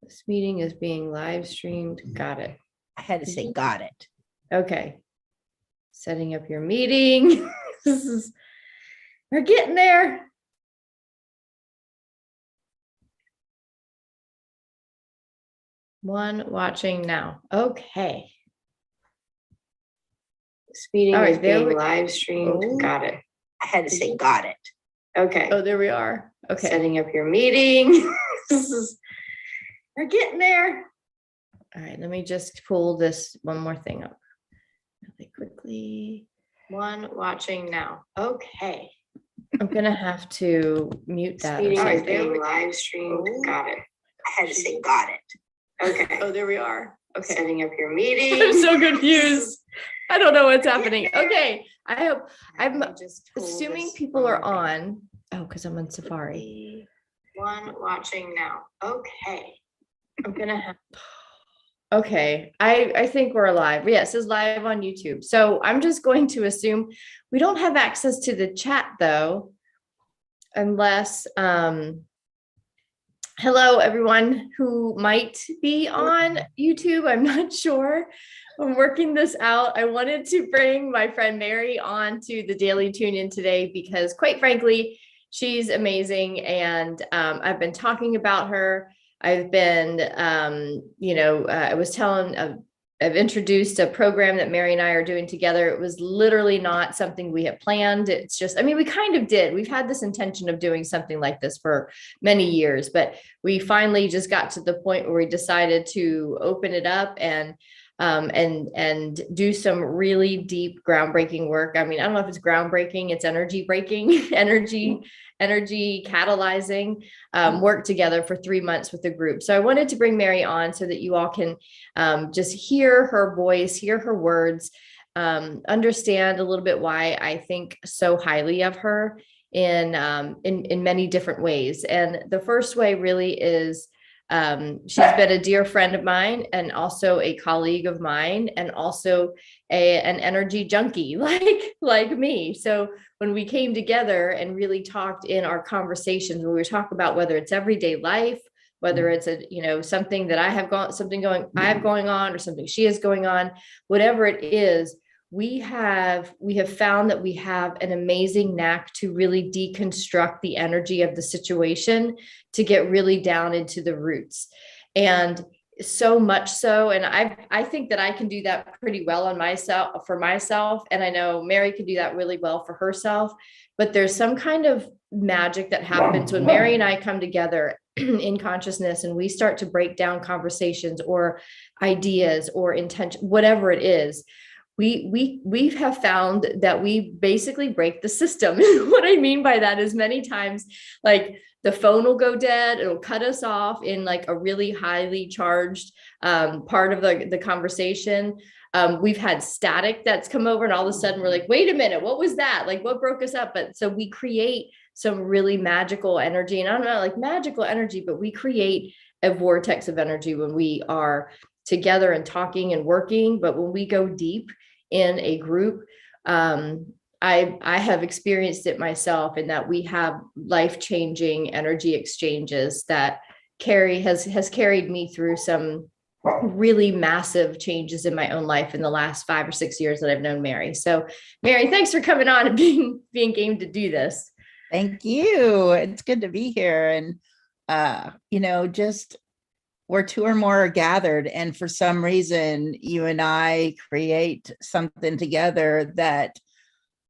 This meeting is being live streamed. Got it. I had to say, got it. Okay. Setting up your meeting. We're getting there. One watching now. Okay. This meeting is being live streamed. Oh. Got it. I had to say, got it. Okay. Oh, there we are. Okay. Setting up your meeting. We're getting there. All right, let me just pull this one more thing up really quickly. One watching now. Okay. I'm gonna have to mute that. All right, being live streamed. Got it. I had to say, got it. Okay. Oh, there we are. Okay. Setting up your meeting. I'm so confused. I don't know what's happening. Okay. I'm assuming people are on. Oh, because I'm on Safari. One watching now. Okay. I'm gonna have. Okay, I think we're live. Yeah, it says live on YouTube. So I'm just going to assume we don't have access to the chat though, unless hello everyone who might be on YouTube. I'm not sure. I'm working this out. I wanted to bring my friend Mary on to the Daily Tune In today because quite frankly, she's amazing. And I've been talking about her. I've been, I was telling, I've introduced a program that Mary and I are doing together. It was literally not something we had planned. It's just, I mean, we kind of did. We've had this intention of doing something like this for many years, but we finally just got to the point where we decided to open it up and do some really deep groundbreaking work. I mean, I don't know if it's groundbreaking, it's energy breaking, energy catalyzing work together for 3 months with the group. So I wanted to bring Mary on so that you all can just hear her voice, hear her words, understand a little bit why I think so highly of her in many different ways. And the first way really is she's been a dear friend of mine and also a colleague of mine and also an energy junkie like me. So when we came together and really talked in our conversations, when we were talking about whether it's everyday life, whether it's something that I have going on or something she has going on, whatever it is, we have found that we have an amazing knack to really deconstruct the energy of the situation to get really down into the roots. And so much so, and I think that I can do that pretty well for myself. And I know Mary can do that really well for herself, but there's some kind of magic that happens when Mary and I come together in consciousness and we start to break down conversations or ideas or intention, whatever it is. We have found that we basically break the system. What I mean by that is many times, like the phone will go dead, it'll cut us off in like a really highly charged part of the conversation. We've had static that's come over and all of a sudden we're like, wait a minute, what was that? Like what broke us up? But so we create some really magical energy, and I don't know, like magical energy, but we create a vortex of energy when we are together and talking and working. But when we go deep in a group, I have experienced it myself in that we have life-changing energy exchanges that has carried me through some really massive changes in my own life in the last 5 or 6 years that I've known Mary. So Mary, thanks for coming on and being game to do this. Thank you. It's good to be here. And, just where two or more are gathered. And for some reason, you and I create something together that,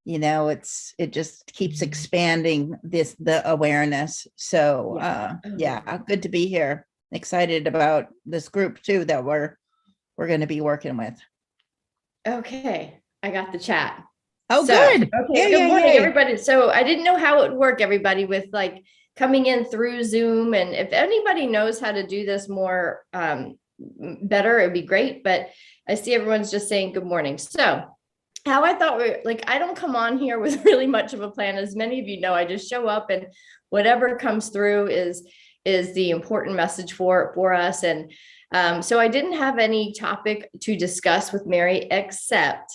it just keeps expanding the awareness. So good to be here. Excited about this group too, that we're going to be working with. Okay. I got the chat. Oh, good. Okay. Good morning, everybody. So I didn't know how it would work, everybody, with like coming in through Zoom. And if anybody knows how to do this more better, it'd be great. But I see everyone's just saying good morning. So how I thought I don't come on here with really much of a plan. As many of you know, I just show up and whatever comes through is the important message for us. And so I didn't have any topic to discuss with Mary, except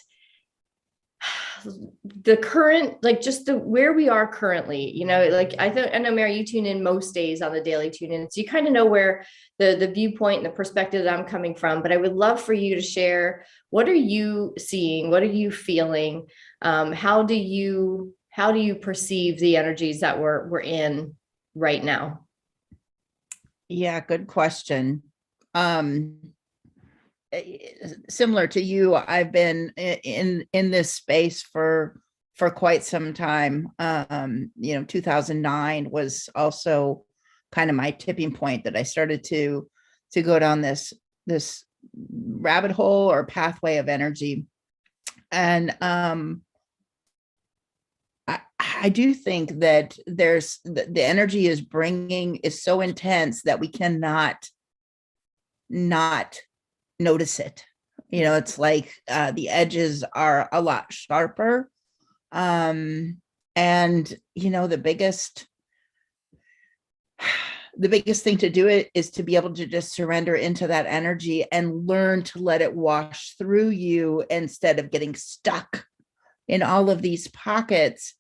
the current, like just the where we are currently, like I know, Mary, you tune in most days on the daily tune in, so you kind of know where the viewpoint and the perspective that I'm coming from. But I would love for you to share, what are you seeing, what are you feeling, how do you perceive the energies that we're in right now? Yeah, good question. Similar to you, I've been in this space for quite some time. 2009 was also kind of my tipping point that I started to go down this rabbit hole or pathway of energy. And I do think that there's the energy is so intense that we cannot not notice it. It's like the edges are a lot sharper. And the biggest thing to do it is to be able to just surrender into that energy and learn to let it wash through you instead of getting stuck in all of these pockets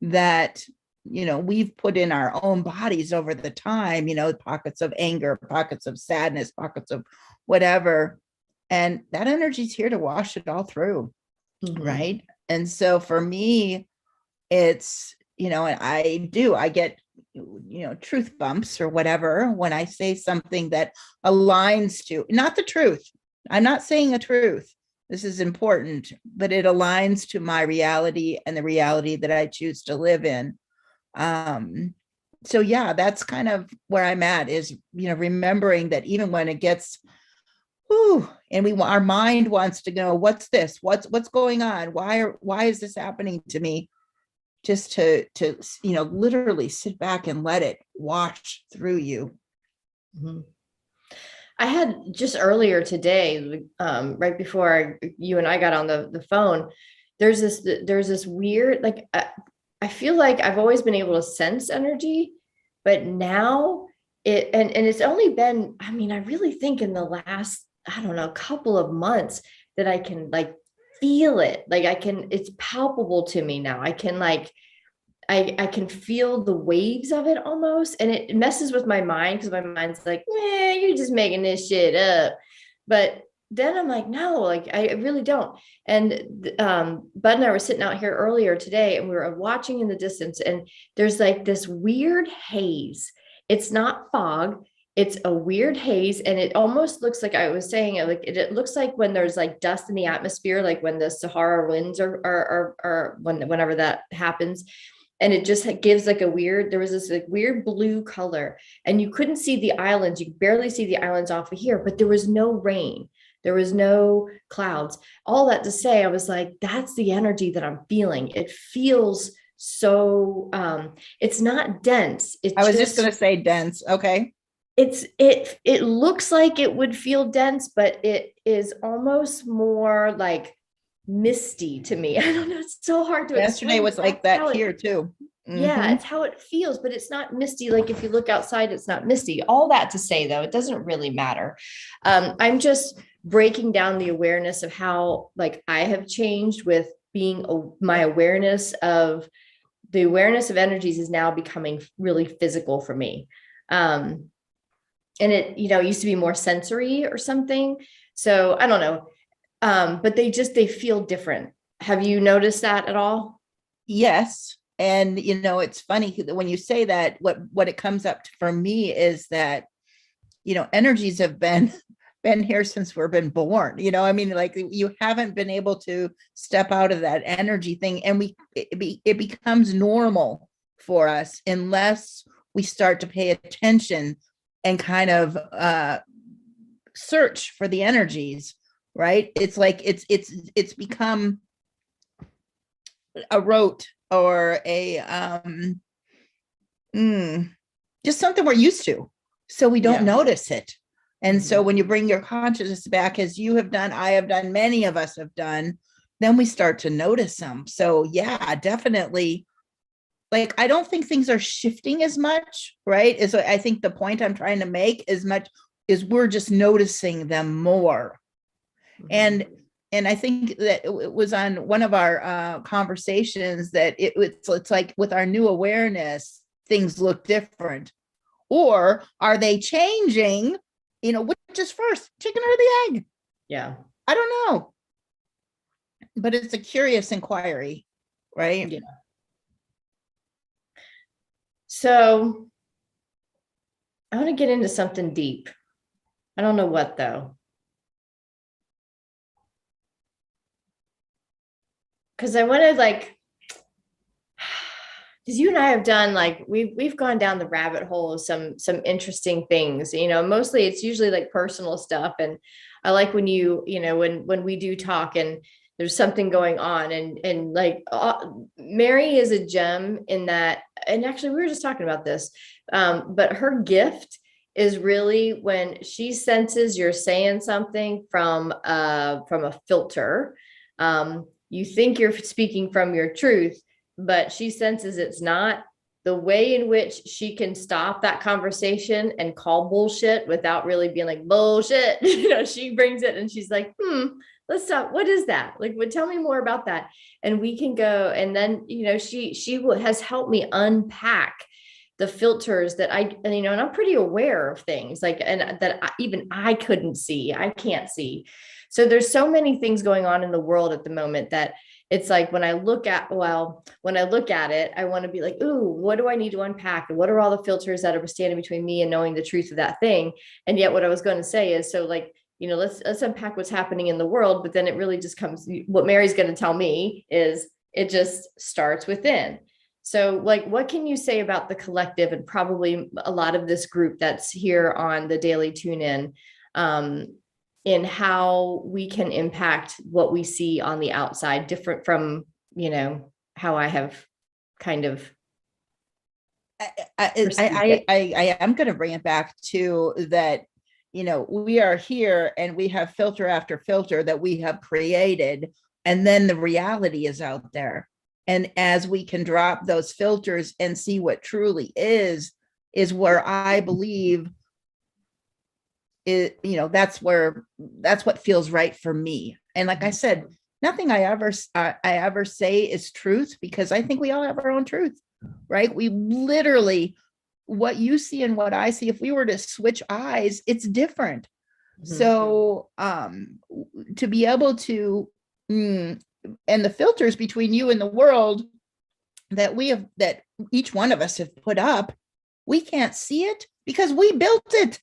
that we've put in our own bodies over the time, pockets of anger, pockets of sadness, pockets of whatever. And that energy's here to wash it all through. Mm-hmm. Right. And so for me, it's, and I get, truth bumps or whatever when I say something that aligns to, not the truth. I'm not saying a truth. This is important, but it aligns to my reality and the reality that I choose to live in. So yeah, that's kind of where I'm at, is, remembering that even when it gets, and our mind wants to know, what's this? What's going on? Why is this happening to me? Just to literally sit back and let it wash through you. Mm-hmm. I had just earlier today, right before you and I got on the phone, there's this weird, like, I feel like I've always been able to sense energy, but now and it's only been, I really think in the last, I don't know, couple of months that I can like feel it. Like it's palpable to me now. I can I can feel the waves of it almost, and it messes with my mind because my mind's like, you're just making this shit up. But then I'm like, no, like I really don't. And Bud and I were sitting out here earlier today, and we were watching in the distance, and there's like this weird haze. It's not fog. It's a weird haze, and it almost looks like, I was saying, like it looks like when there's like dust in the atmosphere, like when the Sahara winds are whenever that happens. And it just gives like there was this like weird blue color, and you couldn't see the islands. You could barely see the islands off of here, but there was no rain. There was no clouds. All that to say, I was like, that's the energy that I'm feeling. It feels so, it's not dense. I was just going to say dense. Okay. It looks like it would feel dense, but it is almost more like misty to me. I don't know. It's so hard to explain. Yesterday was like that here too. Mm-hmm. Yeah, it's how it feels, but it's not misty. Like if you look outside, it's not misty. All that to say, though, it doesn't really matter. I'm just breaking down the awareness of how like I have changed with being my awareness of energies is now becoming really physical for me. And it, used to be more sensory or something. So I don't know. But they feel different. Have you noticed that at all? Yes. And, it's funny when you say that, what it comes up to for me is that, energies have been here since we've been born, like you haven't been able to step out of that energy thing. And it becomes normal for us unless we start to pay attention and kind of search for the energies. Right. It's like it's become a rote or a just something we're used to. So we don't notice it. And so when you bring your consciousness back, as you have done, I have done, many of us have done, then we start to notice them. So yeah, definitely. Like, I don't think things are shifting as much, right? Is I think the point I'm trying to make is we're just noticing them more. And and I think that it was on one of our conversations that it's like with our new awareness, things look different. Or are they changing? Which is first, chicken or the egg? Yeah. I don't know. But it's a curious inquiry, right? Yeah. So I want to get into something deep. I don't know what though. Because I want to because you and I have done we've gone down the rabbit hole of some interesting things. Mostly it's usually like personal stuff, and I like when when we do talk and there's something going on, and Mary is a gem in that. And actually, we were just talking about this, but her gift is really when she senses you're saying something from a filter. You think you're speaking from your truth, but she senses it's not. The way in which she can stop that conversation and call bullshit without really being like bullshit, she brings it and she's like, let's talk. What is that? Tell me more about that. And we can go. And then, she has helped me unpack the filters that and I'm pretty aware of things and that even I couldn't see, I can't see. So there's so many things going on in the world at the moment that it's like when I look at it, I want to be like, ooh, what do I need to unpack? And what are all the filters that are standing between me and knowing the truth of that thing? And yet what I was going to say is, so let's unpack what's happening in the world. But then it really just comes, what Mary's going to tell me is it just starts within. So what can you say about the collective and probably a lot of this group that's here on the daily tune in, in how we can impact what we see on the outside, different from, how I have kind of. I am going to bring it back to that, we are here and we have filter after filter that we have created, and then the reality is out there. And as we can drop those filters and see what truly is where I believe that's what feels right for me. And like I said, nothing I ever say is truth, because I think we all have our own truth, right? We literally, what you see and what I see, if we were to switch eyes, it's different. Mm-hmm. So to be able to and the filters between you and the world that each one of us have put up, we can't see it because we built it.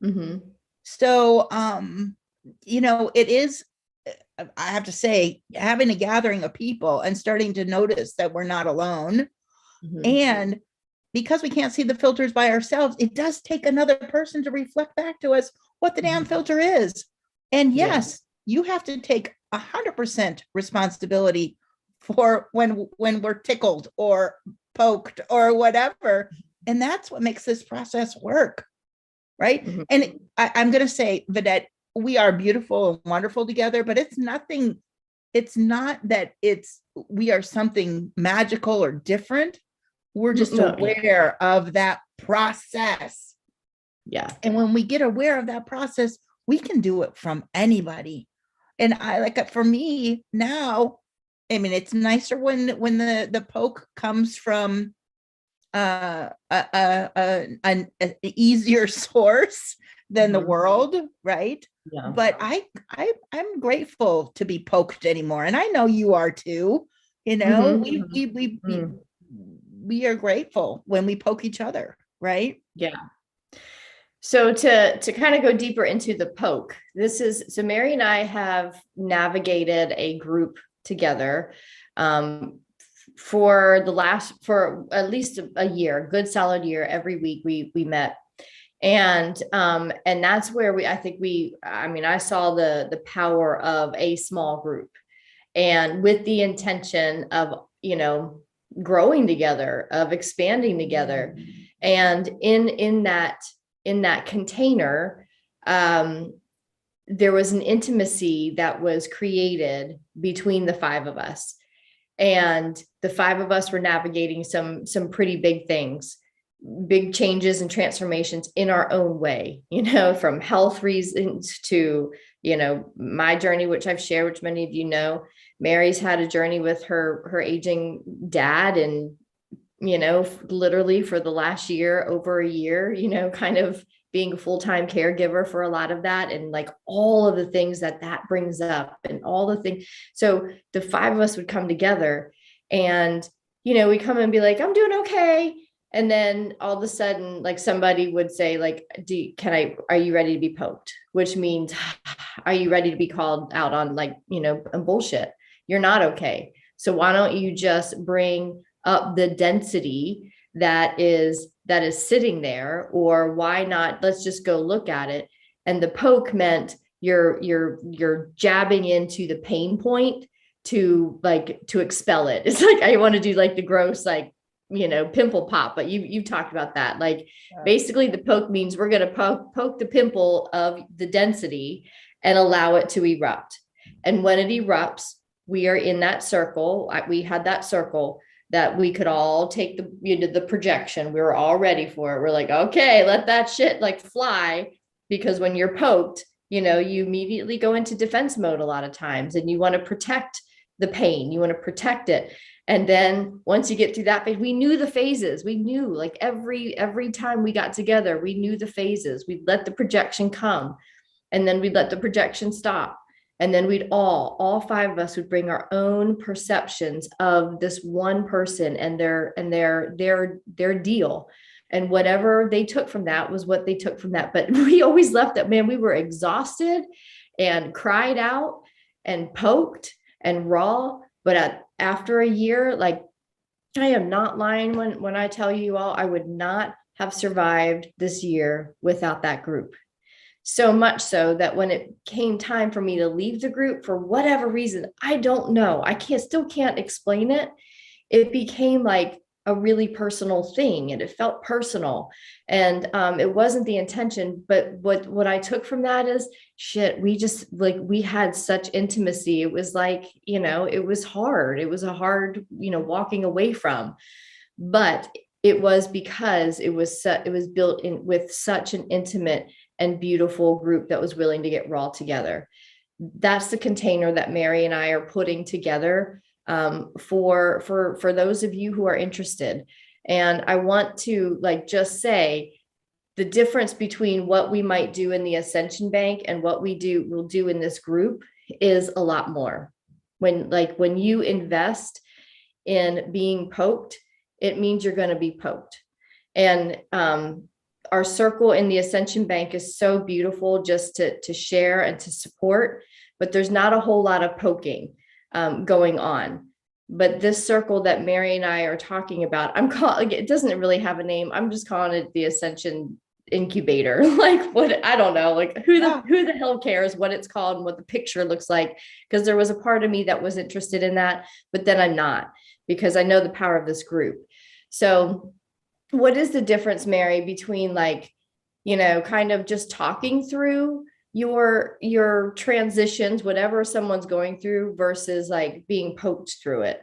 Mm-hmm. So, it is, I have to say, having a gathering of people and starting to notice that we're not alone. Mm-hmm. And because we can't see the filters by ourselves, it does take another person to reflect back to us what the damn filter is. And yes, you have to take 100% responsibility for when we're tickled or poked or whatever. And that's what makes this process work. Right. Mm-hmm. And I'm going to say, Vidette, we are beautiful and wonderful together, but it's not that we are something magical or different. We're just aware of that process. Yeah. And when we get aware of that process, we can do it from anybody. And for me now, I mean, it's nicer when the poke comes from an easier source than the world, right? Yeah. But I'm grateful to be poked anymore, and I know you are too. Mm-hmm. We are grateful when we poke each other, right? Yeah. So to kind of go deeper into the poke, so Mary and I have navigated a group together for at least a year, a good solid year. Every week we met. And that's where I saw the power of a small group, and with the intention of, growing together, of expanding together. And in that container, there was an intimacy that was created between the five of us. And the five of us were navigating some pretty big things. big changes and transformations in our own way, from health reasons to, my journey, which I've shared, which many of you know. Mary's had a journey with her aging dad, and, literally for the last year, over a year, kind of being a full-time caregiver for a lot of that, and like all of the things that brings up and all the things. So the five of us would come together, and, we come and be like, I'm doing okay. And then all of a sudden, like somebody would say, like, are you ready to be poked? Which means, are you ready to be called out on, like, bullshit? You're not okay. So why don't you just bring up the density that is sitting there? Or why not, let's just go look at it. And the poke meant you're jabbing into the pain point to expel it. It's like, I want to do like the gross, like, pimple pop, but you've talked about that. Like, basically the poke means we're going to poke the pimple of the density and allow it to erupt. And when it erupts, we are in that circle. We had that circle that we could all take the projection. We were all ready for it. We're like, okay, let that shit like fly. Because when you're poked, you immediately go into defense mode a lot of times, and you want to protect the pain. You want to protect it. And then once you get through that phase, we knew the phases. We knew, like, every time we got together, we knew the phases. We'd let the projection come, and then we'd let the projection stop. And then we'd all five of us would bring our own perceptions of this one person and their deal. And whatever they took from that was what they took from that. But we always left that, man, we were exhausted and cried out and poked and raw. But after a year, like, I am not lying when I tell you all, I would not have survived this year without that group. So much so that when it came time for me to leave the group, for whatever reason, I don't know, still can't explain it. It became like a really personal thing, and it felt personal, and it wasn't the intention. But what I took from that is, shit, we had such intimacy. It was like, it was hard. It was a hard, walking away from, but it was because it was built in with such an intimate and beautiful group that was willing to get raw together. That's the container that Mary and I are putting together for those of you who are interested. And I want to just say the difference between what we might do in the Ascension Bank and what we'll do in this group is a lot more. When you invest in being poked, it means you're going to be poked. And our circle in the Ascension Bank is so beautiful just to share and to support, but there's not a whole lot of poking going on. But this circle that Mary and I are talking about, it doesn't really have a name. I'm just calling it the Ascension Incubator. Like, what, I don't know, like who the hell cares what it's called and what the picture looks like? Because there was a part of me that was interested in that, but then I'm not, because I know the power of this group. So what is the difference, Mary, between kind of just talking through your transitions, whatever someone's going through, versus like being poked through it?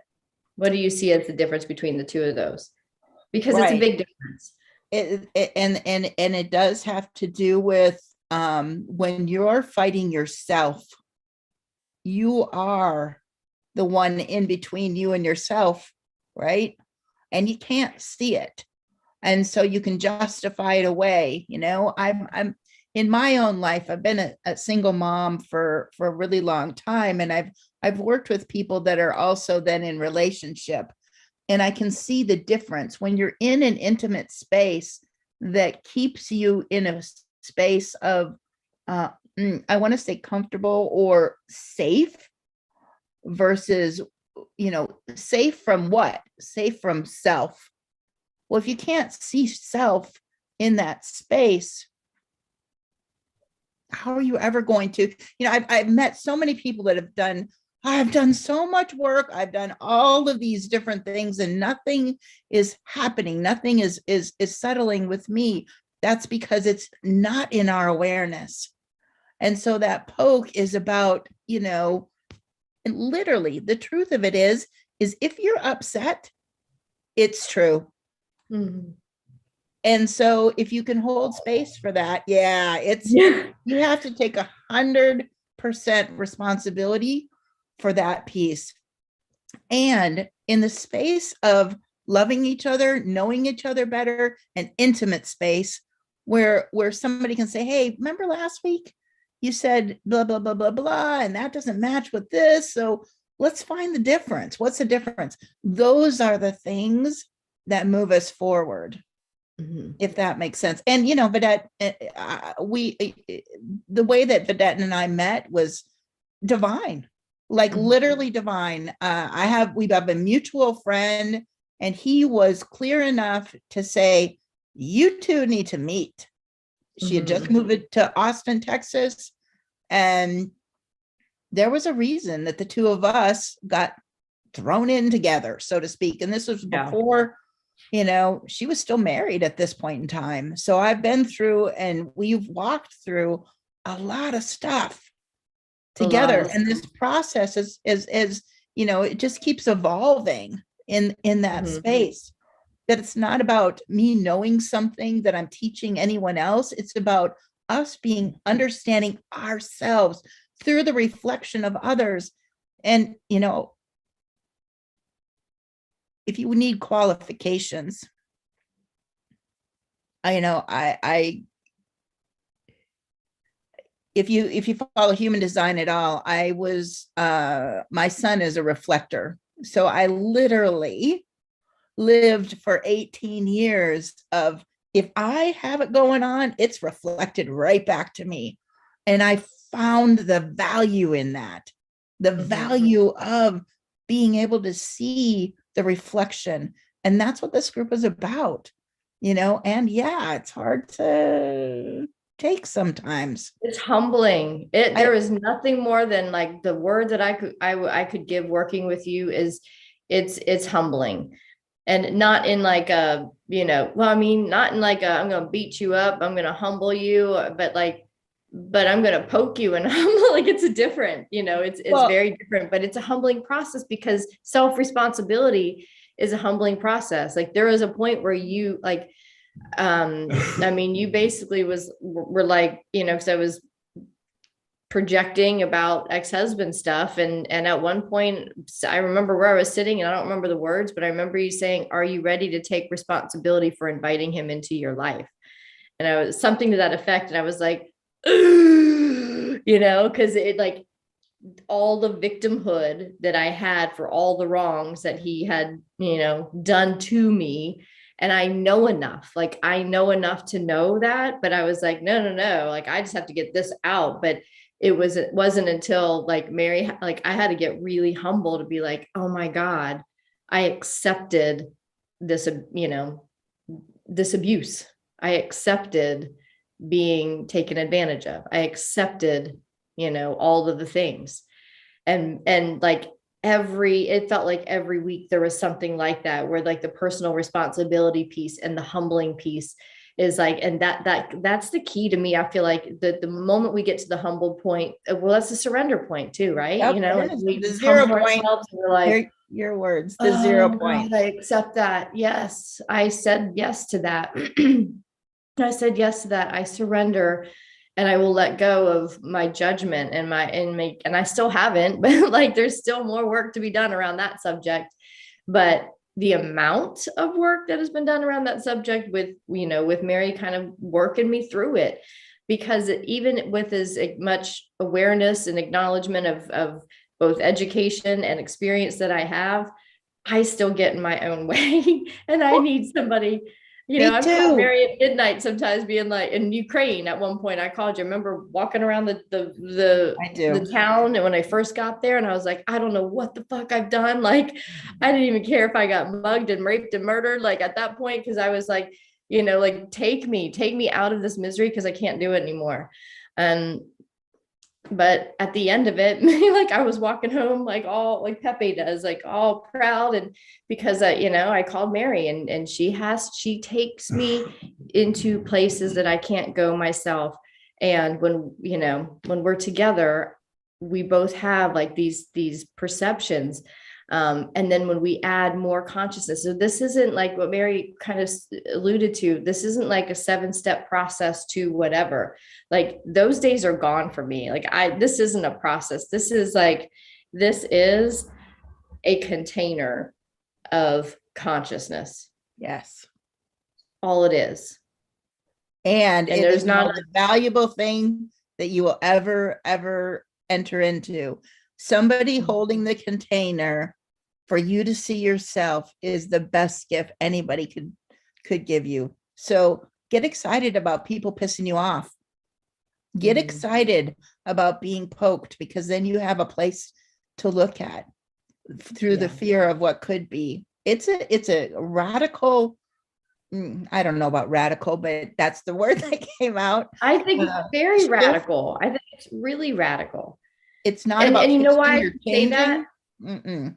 What do you see as the difference between the two of those? Because It's a big difference. And it does have to do with when you're fighting yourself, you are the one in between you and yourself, right? And you can't see it. And so you can justify it away. I'm in my own life, I've been a single mom for a really long time. And I've worked with people that are also then in relationship. And I can see the difference when you're in an intimate space that keeps you in a space of, I want to say comfortable or safe, versus, safe from what? Safe from self. Well, if you can't see self in that space, how are you ever going to, I've met so many people that I've done so much work. I've done all of these different things and nothing is happening. Nothing is settling with me. That's because it's not in our awareness. And so that poke is about, and literally the truth of it is if you're upset, it's true. Mm-hmm. And so if you can hold space for that, yeah, it's, Yeah. you have to take 100% responsibility for that piece. And in the space of loving each other, knowing each other better, an intimate space where somebody can say, hey, remember last week you said blah blah blah blah blah, and that doesn't match with this, so let's find the difference. What's the difference? Those are the things that move us forward, if that makes sense. And Vedette, the way that Vedette and I met was divine, like literally divine. We have a mutual friend, and he was clear enough to say, you two need to meet. She had just moved to Austin, Texas, and there was a reason that the two of us got thrown in together, so to speak. And this was before, she was still married at this point in time. So I've been through, and we've walked through a lot of stuff together. And this process is it just keeps evolving in that space. That it's not about me knowing something that I'm teaching anyone else. It's about us understanding ourselves through the reflection of others. And, if you need qualifications, I if you follow human design at all, my son is a reflector. So I literally lived for 18 years of, if I have it going on, it's reflected right back to me. And I found the value in that, the value of being able to see the reflection. And that's what this group is about, and yeah, it's hard to take sometimes. It's humbling. There is nothing more than like the word that I could give working with you is it's humbling. And not in like a, not in like a, I'm going to beat you up, I'm going to humble you, but I'm going to poke you and humble. Like it's a different, it's very different, but it's a humbling process because self-responsibility is a humbling process. Like there is a point where you like, you basically were like, because I was projecting about ex-husband stuff. And at one point I remember where I was sitting, and I don't remember the words, but I remember you saying, are you ready to take responsibility for inviting him into your life? And I was something to that effect. And I was like, because it like all the victimhood that I had for all the wrongs that he had, done to me. And I know enough to know that, but I was like, no, like, I just have to get this out. But it wasn't until like Mary, like I had to get really humble to be like, oh my God, I accepted this, this abuse. I accepted being taken advantage of. I accepted, all of the things. And like it felt like every week there was something like that, where like the personal responsibility piece and the humbling piece is like, and that's the key to me. I feel like the moment we get to the humble point, well, that's the surrender point too, right? Yep, And we the 0 point. We're like, your words, the 0 point. God, I accept that. Yes, I said yes to that. I said yes to that. I surrender, and I will let go of my judgment and I still haven't, but like there's still more work to be done around that subject. But the amount of work that has been done around that subject with Mary kind of working me through it, because even with as much awareness and acknowledgement of both education and experience that I have, I still get in my own way. And I need somebody, I've called Mary at midnight sometimes, being like, in Ukraine at one point I called you. I remember walking around the town, and when I first got there, and I was like, I don't know what the fuck I've done. Like, I didn't even care if I got mugged and raped and murdered, like at that point, because I was like, like take me out of this misery, because I can't do it anymore. But at the end of it, like I was walking home, like all like Pepe does, like all proud. And because I called Mary, and she takes me into places that I can't go myself. And when we're together, we both have like these perceptions And then when we add more consciousness, so this isn't like what Mary kind of alluded to. This isn't like a 7-step process to whatever. Like those days are gone for me. Like this isn't a process. This is a container of consciousness. Yes. All it is. And it there's is the not most valuable thing that you will ever enter into. Somebody holding the container for you to see yourself is the best gift anybody could give you. So get excited about people pissing you off. Get excited about being poked, because then you have a place to look at through the fear of what could be. It's a radical, I don't know about radical, but that's the word that came out. I think very radical. I think it's really radical. It's not about and you know why I say that? Mm-mm.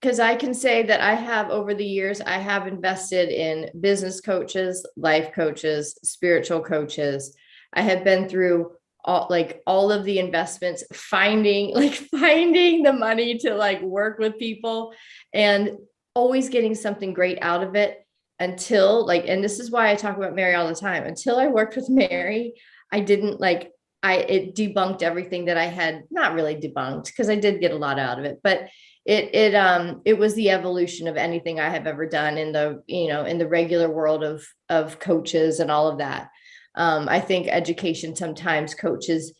Because I can say that I have, over the years, I have invested in business coaches, life coaches, spiritual coaches. I have been through all of the investments, finding the money to like work with people and always getting something great out of it until and this is why I talk about Mary all the time. Until I worked with Mary, I didn't it debunked everything that I had, not really debunked, because I did get a lot out of it, but it was the evolution of anything I have ever done in the regular world of coaches and all of that. I think education sometimes coaches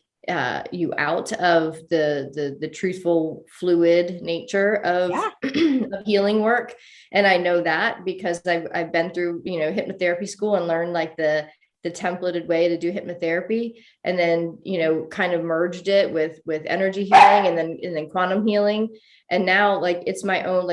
you out of the truthful, fluid nature of, of healing work. And I know that because I've been through, hypnotherapy school and learned the templated way to do hypnotherapy, and then, kind of merged it with energy healing and then quantum healing. And now it's my own,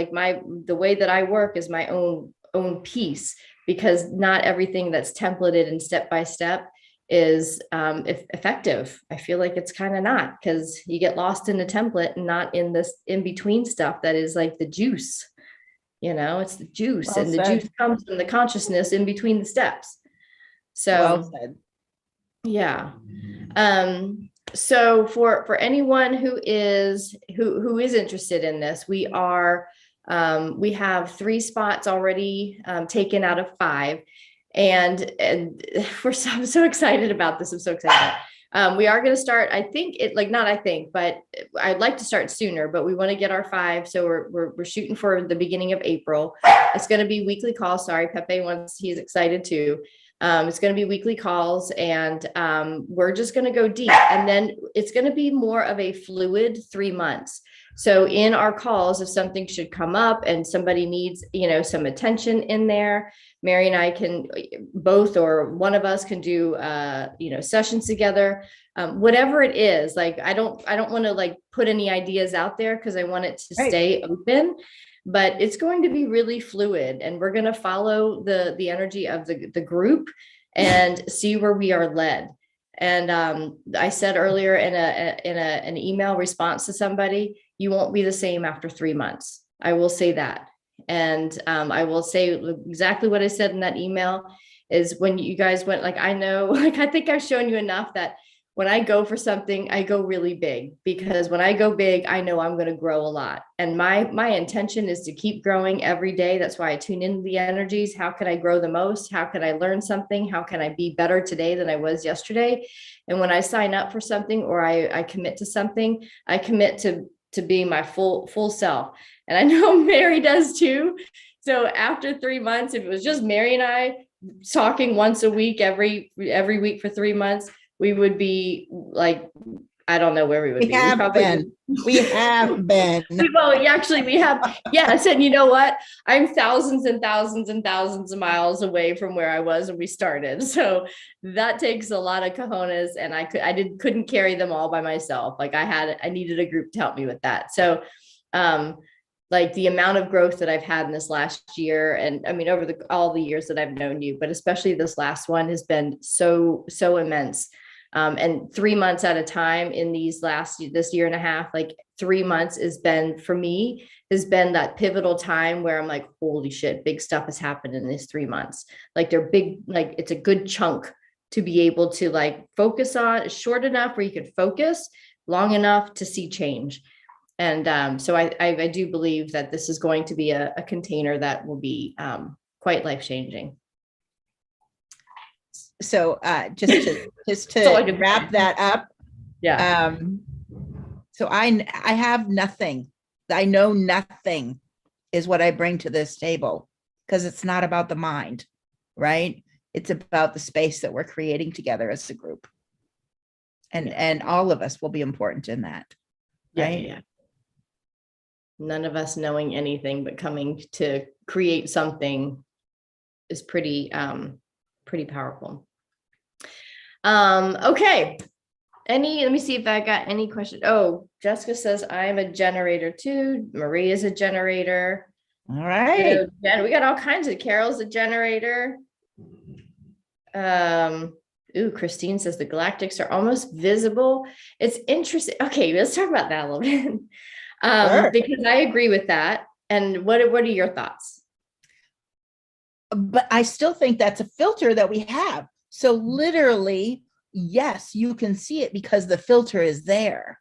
the way that I work is my own piece, because not everything that's templated and step-by-step is effective. I feel like it's kind of not, because you get lost in the template and not in this in-between stuff that is like the juice. It's the juice, and the juice comes from the consciousness in between the steps. So well said. Yeah. So for anyone who is interested in this, we have 3 spots already taken out of 5. And I'm so excited about this. I'm so excited. We are going to start, but I'd like to start sooner, but we want to get our 5. So we're shooting for the beginning of April. It's going to be weekly calls. Sorry, Pepe he's excited too. It's going to be weekly calls, and we're just going to go deep. And then it's going to be more of a fluid 3 months. So in our calls, if something should come up and somebody needs, some attention in there, Mary and I can both, or one of us can do, sessions together, whatever it is. I don't want to put any ideas out there, because I want it to stay open. But it's going to be really fluid, and we're going to follow the energy of the group and see where we are led. And I said earlier in an email response to somebody, you won't be the same after 3 months. I will say that. And I will say exactly what I said in that email is, when you guys went, I know, I think I've shown you enough that when I go for something, I go really big, because when I go big, I know I'm going to grow a lot. And my intention is to keep growing every day. That's why I tune into the energies. How can I grow the most? How can I learn something? How can I be better today than I was yesterday? And when I sign up for something, or I commit to something, I commit to being my full self. And I know Mary does too. So after 3 months, if it was just Mary and I talking once a week, every week for 3 months, we would be I don't know where we would be. We have been. Well, actually, we have. Yes. And you know what? I'm thousands and thousands and thousands of miles away from where I was when we started. So that takes a lot of cojones, and I couldn't carry them all by myself. I needed a group to help me with that. So, the amount of growth that I've had in this last year, and I mean, over all the years that I've known you, but especially this last one, has been so immense. And 3 months at a time in this year and a half, 3 months has been that pivotal time where I'm like, holy shit, big stuff has happened in these 3 months. They're big, it's a good chunk to be able to focus on. Short enough where you can focus, long enough to see change. And so I do believe that this is going to be a container that will be quite life-changing. So just That's all I to can wrap say. that up, Yeah. so I have nothing. I know nothing is what I bring to this table, because it's not about the mind, right? It's about the space that we're creating together as a group. And all of us will be important in that. Right? Yeah. None of us knowing anything, but coming to create something is pretty powerful. Okay. Let me see if I got any questions. Oh, Jessica says I'm a generator too. Marie is a generator. All right. So, we got all kinds of Carol's a generator. Christine says the galactics are almost visible. It's interesting. Okay, let's talk about that a little bit. Sure. Because I agree with that. And what are your thoughts? But I still think that's a filter that we have. So literally, yes, you can see it because the filter is there,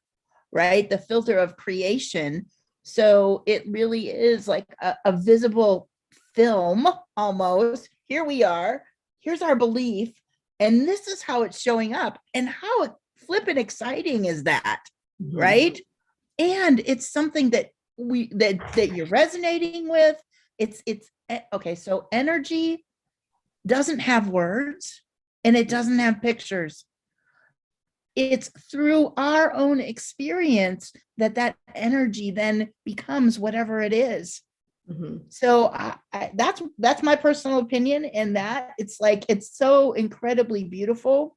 right? The filter of creation. So it really is like a visible film almost. Here we are. Here's our belief. And this is how it's showing up. And how flippin' exciting is that, right? And it's something that that you're resonating with. It's okay. So energy doesn't have words and it doesn't have pictures. It's through our own experience that energy then becomes whatever it is. So that's my personal opinion in that. It's like, it's so incredibly beautiful.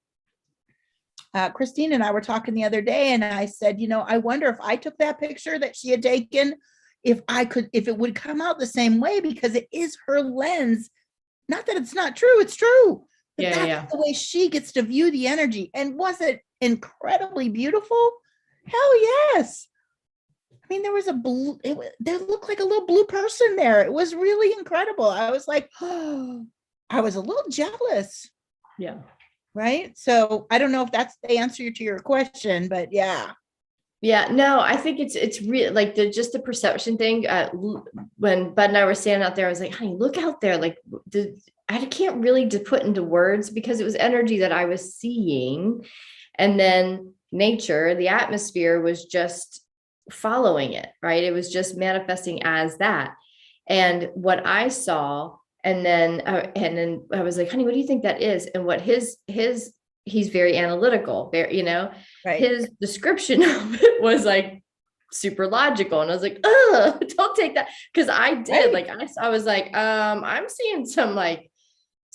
Christine and I were talking the other day, and I said, I wonder if I took that picture that she had taken, if it would come out the same way, because it is her lens. Not that it's not true, it's true. But that's the way she gets to view the energy. And was it incredibly beautiful? Hell yes. I mean, there was there looked like a little blue person there. It was really incredible. I was like, oh, I was a little jealous. Yeah. Right. So I don't know if that's the answer to your question, but yeah. Yeah, no, I think it's real, like just the perception thing. When Bud and I were standing out there, I was like, honey, look out there. Like I can't really put into words, because it was energy that I was seeing. And then nature, the atmosphere was just following it, right? It was just manifesting as that. And what I saw, and then I was like, honey, what do you think that is? And what he's very analytical, very, Right. his description of it was like super logical. And I was like, oh, don't take that. Cause I did, Right. like, I was like, I'm seeing some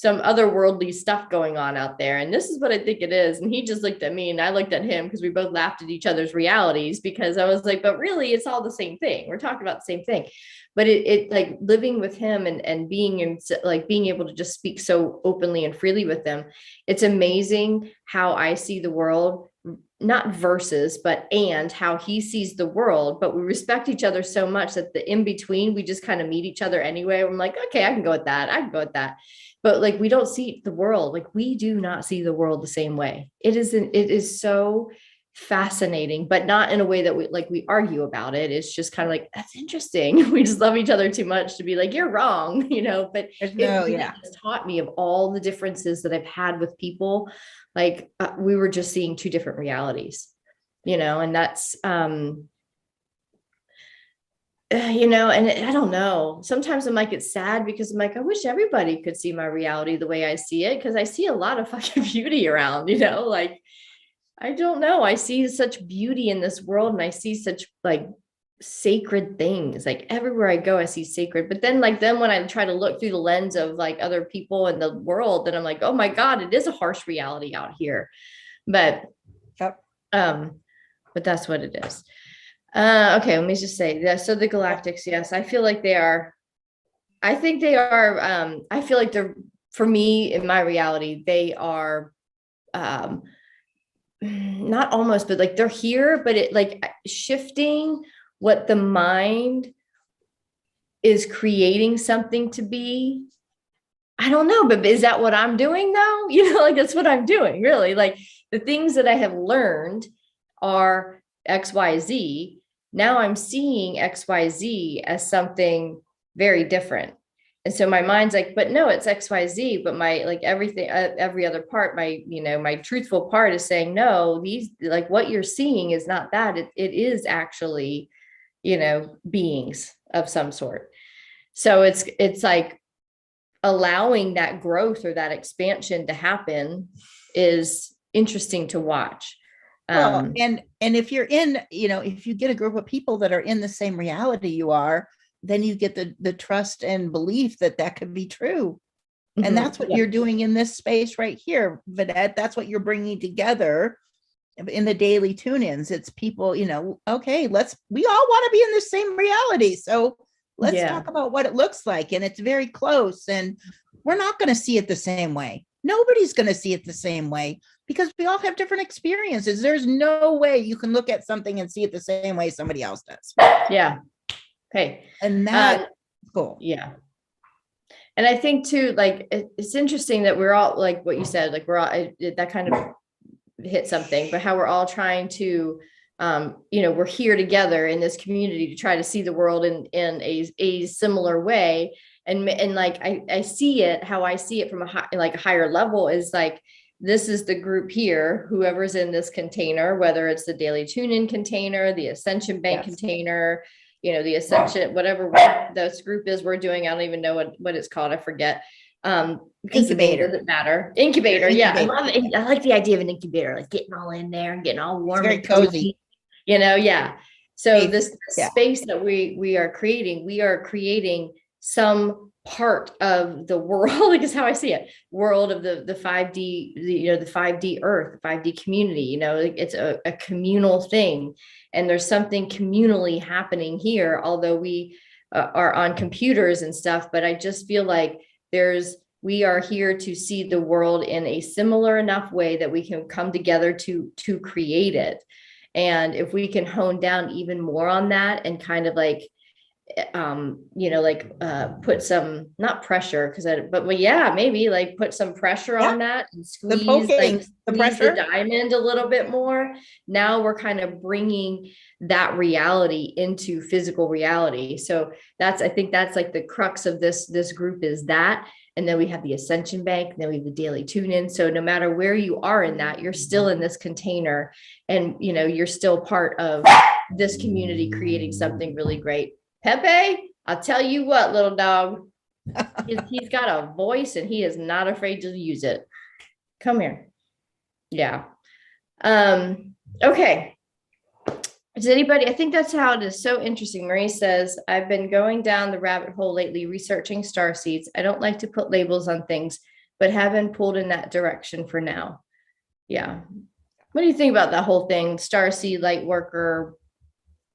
otherworldly stuff going on out there. And this is what I think it is. And he just looked at me and I looked at him, because we both laughed at each other's realities, because I was like, but really it's all the same thing. We're talking about the same thing. But it like living with him and being in, like, being able to just speak so openly and freely with them. It's amazing how I see the world, not versus, but and how he sees the world. But we respect each other so much that the in between, we just kind of meet each other anyway. I'm like, okay, I can go with that. I can go with that. But like, we don't see the world, like, we do not see the world the same way. It is so fascinating, but not in a way that we argue about it. It's just kind of like, that's interesting. We just love each other too much to be like, you're wrong, but it really has taught me of all the differences that I've had with people. Like we were just seeing two different realities, and that's and I don't know. Sometimes I'm like, it's sad, because I'm like, I wish everybody could see my reality the way I see it, because I see a lot of fucking beauty around, like, I don't know. I see such beauty in this world, and I see such like sacred things. Like everywhere I go, I see sacred. But then when I try to look through the lens of like other people in the world, then I'm like, oh my God, it is a harsh reality out here. But but that's what it is. Okay, let me just say that. So the galactics, yes, I feel like they are. I think they are. I feel like they're, for me, in my reality, they are not almost, but like they're here, but it like shifting what the mind is creating something to be. I don't know, but is that what I'm doing though? Like that's what I'm doing, really. Like the things that I have learned are XYZ, now I'm seeing XYZ as something very different. And so my mind's like, but no, it's XYZ, but my, like everything, every other part, my, my truthful part is saying, no, these, like what you're seeing is not that, it is actually, beings of some sort. So it's like allowing that growth or that expansion to happen is interesting to watch. Well, and if you're in, if you get a group of people that are in the same reality you are, then you get the trust and belief that could be true. And that's what you're doing in this space right here. But that's what you're bringing together in the daily tune-ins. It's people, okay, we all want to be in the same reality. So let's talk about what it looks like. And it's very close. And we're not going to see it the same way. Nobody's going to see it the same way because we all have different experiences. There's no way you can look at something and see it the same way somebody else does. Yeah. Okay. And that's cool. Yeah. And I think too, like, it's interesting that we're all, like what you said, like we're all, that kind of hit something, but how we're all trying to, we're here together in this community to try to see the world in a similar way. And like, I see it, how I see it from a higher level is like, this is the group here, whoever's in this container, whether it's the daily tune-in container, the Ascension Bank container, the Ascension, whatever this group is we're doing. I don't even know what it's called. I forget. Because Incubator. it doesn't matter. Incubator. Yeah. I love it. I like the idea of an incubator, like getting all in there and getting all warm and cozy. Yeah. So this space that we are creating some part of the world, like is how I see it, world of the 5D, the 5D earth, the 5D community, it's a communal thing. And there's something communally happening here, although we are on computers and stuff, but I just feel like we are here to see the world in a similar enough way that we can come together to create it. And if we can hone down even more on that and kind of like, put some, not pressure, maybe like put some pressure on that and squeeze the diamond a little bit more. Now we're kind of bringing that reality into physical reality. So I think that's like the crux of this group is that. And then we have the Ascension Bank, and then we have the daily tune-in. So no matter where you are in that, you're still in this container and, you're still part of this community creating something really great. Pepe, I'll tell you what, little dog, he's got a voice and he is not afraid to use it. Come here. Yeah. Okay. Does anybody, I think that's how it is so interesting. Marie says, I've been going down the rabbit hole lately, researching starseeds. I don't like to put labels on things, but have been pulled in that direction for now. Yeah. What do you think about that whole thing? Starseed, light worker.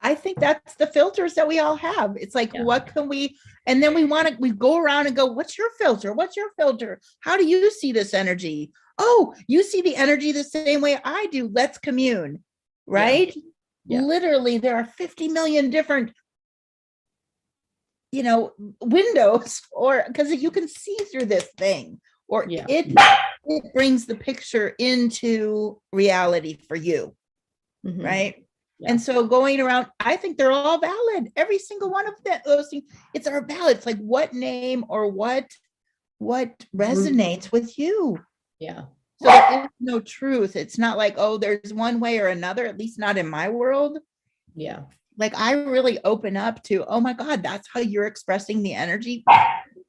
I think that's the filters that we all have. It's like, what can we, and then we go around and go, what's your filter? What's your filter? How do you see this energy? Oh, you see the energy the same way I do. Let's commune, right? Yeah. Literally, there are 50 million different, windows, or because you can see through this thing, or it brings the picture into reality for you, right? Yeah. And so going around, I think they're all valid. Every single one of those things, it's our valid. It's like what name or what resonates with you. Yeah. So there is no truth. It's not like, oh, there's one way or another, at least not in my world. Yeah. Like I really open up to, oh my God, that's how you're expressing the energy.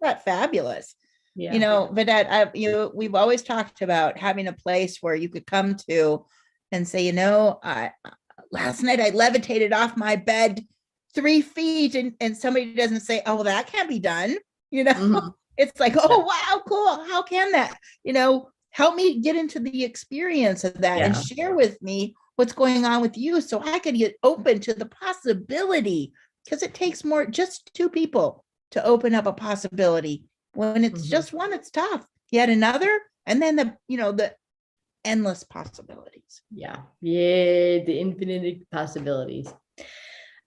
That's fabulous. Yeah. But we've always talked about having a place where you could come to and say, last night I levitated off my bed 3 feet and somebody doesn't say, oh, well, that can't be done. It's like, oh, wow, cool. How can that, help me get into the experience of that and share with me what's going on with you so I can get open to the possibility, because it takes more, just 2 people to open up a possibility. When it's just one, it's tough. Yet another, and then the endless possibilities. Yeah, the infinite possibilities.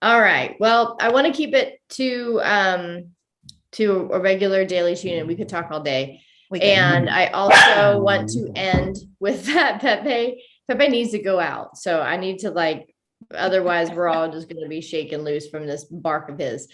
All right. Well, I want to keep it to a regular daily tune-in. We could talk all day. And I also want to end with that. Pepe needs to go out. So I need to Otherwise, we're all just going to be shaken loose from this bark of his.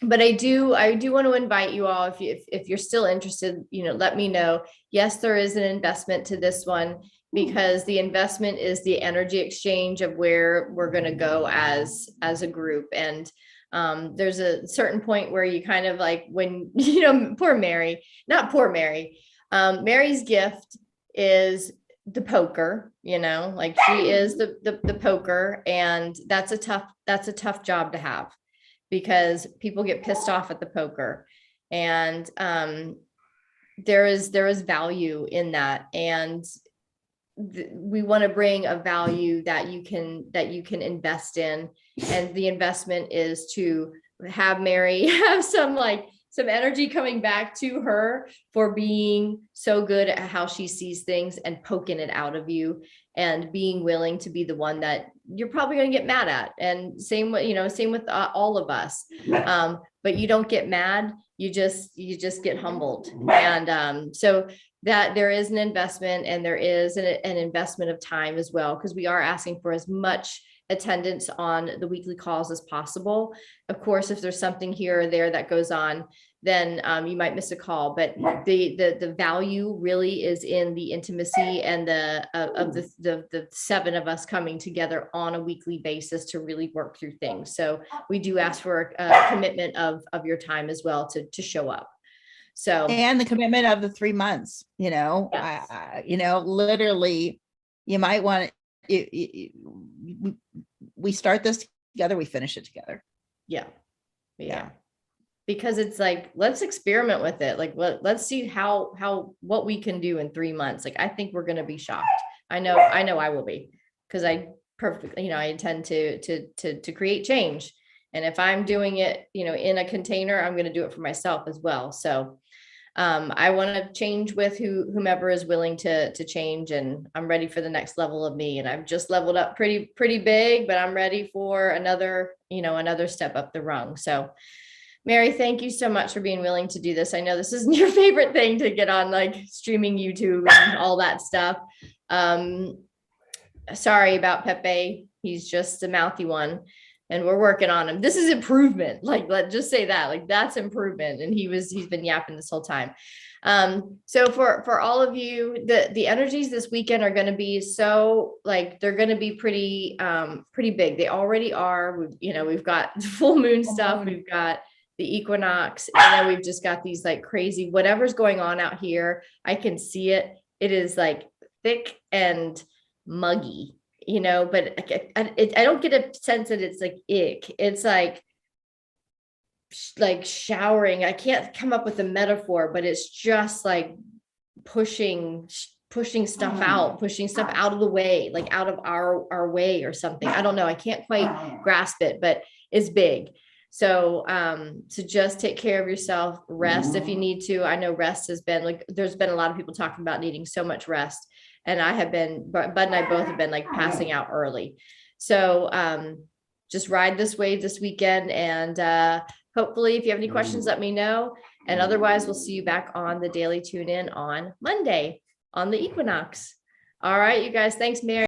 But I do want to invite you all, if you're still interested, let me know. Yes, there is an investment to this one, because the investment is the energy exchange of where we're going to go as a group. And there's a certain point where you kind of like, when, poor Mary, not poor Mary, Mary's gift is the poker, like she is the poker, and that's a tough job to have, because people get pissed off at the poker, and there is value in that, and we want to bring a value that you can invest in, and the investment is to have Mary have some energy coming back to her for being so good at how she sees things and poking it out of you, and being willing to be the one that you're probably going to get mad at. And same with all of us. But you don't get mad. You just get humbled. And so that there is an investment, and there is an investment of time as well, because we are asking for as much attendance on the weekly calls as possible. Of course, if there's something here or there that goes on, then you might miss a call, but the value really is in the intimacy and the 7 of us coming together on a weekly basis to really work through things. So we do ask for a commitment of your time as well to show up. So, and the commitment of the 3 months, yes. Literally, you might want to, we start this together, we finish it together. Yeah. Because it's like, let's experiment with it. Like, let's see what we can do in 3 months. Like, I think we're going to be shocked. I know I will be, because I intend to create change. And if I'm doing it, in a container, I'm going to do it for myself as well. So I want to change with whomever is willing to change, and I'm ready for the next level of me. And I've just leveled up pretty big, but I'm ready for another step up the rung. So Mary, thank you so much for being willing to do this. I know this isn't your favorite thing, to get on like streaming YouTube and all that stuff. Sorry about Pepe. He's just a mouthy one, and we're working on him. This is improvement. Like, let's just say that, like, that's improvement. And he's been yapping this whole time. So for all of you, the energies this weekend are going to be they're going to be pretty big. They already are. We've got full moon stuff. We've got the equinox, and then we've just got these like crazy, whatever's going on out here. I can see it. It is like thick and muggy, but I don't get a sense that it's like ick. It's like showering. I can't come up with a metaphor, but it's just like pushing stuff out of the way, like out of our way or something. I don't know. I can't quite grasp it, but it's big. So just take care of yourself, rest if you need to. I know rest has been like, there's been a lot of people talking about needing so much rest, and Bud and I both have been like passing out early. So just ride this wave this weekend, and hopefully if you have any questions, let me know. And otherwise, we'll see you back on the Daily Tune In on Monday on the equinox. All right, you guys. Thanks, Mary.